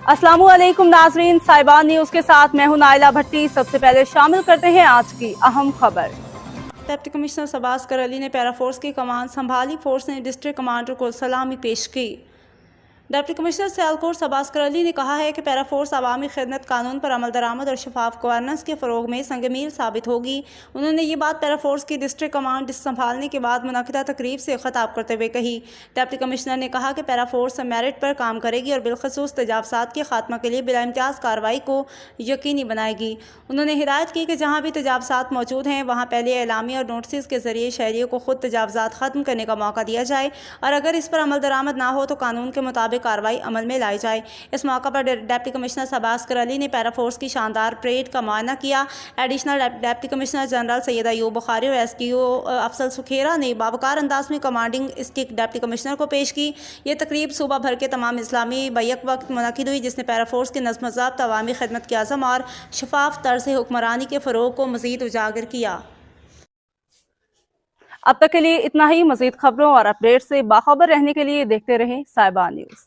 अस्सलामु अलैकुम नाजरीन, साहिबान न्यूज़ के साथ मैं हूं नाइला भट्टी। सबसे पहले शामिल करते हैं आज की अहम खबर। डिप्टी कमिश्नर शहबाज कर अली ने पैरा फोर्स की कमान संभाली। फोर्स ने डिस्ट्रिक्ट कमांडर को सलामी पेश की। डिप्टी कमिश्नर सियालकोट शहबाज कर अली ने कहा है कि पैरा फोर्स अवामी खिदमत कानून पर अमल दरामद और शफाफ गवर्नेंस के फ़रोग में संगमील साबित होगी। उन्होंने ये बात पैरा फोर्स की डिस्ट्रिक्ट कमांड संभालने के बाद मुनक़िदा तकरीब से ख़िताब करते हुए कही। डिप्टी कमिश्नर ने कहा कि पैरा फोर्स मेरिट पर काम करेगी और बिलखसूस तजावज़ात के खात्मा के लिए बिला इम्तियाज़ कार्रवाई को यकीनी बनाएगी। उन्होंने हिदायत की कि जहाँ भी तजावज़ात मौजूद हैं वहाँ पहले एलामी और नोटिस के ज़रिए शहरियों को खुद तजावज़ात ख़त्म करने का मौका दिया जाए और अगर इस पर अमल दरामद ना हो तो कानून के मुताबिक कार्रवाई अमल में लाई जाए। इस मौका पर डिप्टी कमिश्नर शहबाज कर अली ने पैरा फोर्स की शानदार परेड का मुआयना किया। Additional deputy commissioner general Syed Ayub Bukhari और SDO अफसल सुखेरा ने बावकार अंदाज में कमांडिंग स्टिक डिप्टी कमिश्नर को पेश की। ये तकरीब सूबा भर के तमाम इस्लामी बैक वक्त मुनक़िद हुई, जिसने पैरा फोर्स की नज़्म ज़ब्त, अवामी खिदमत की आज़म और शफाफ तर्ज़ हुक्मरानी के फ़रोग़ को मज़ीद उजागर किया। अब तक के लिए इतना ही। मज़ीद खबरों और अपडेट से बाखबर रहने के लिए देखते रहें साहिबान न्यूज़।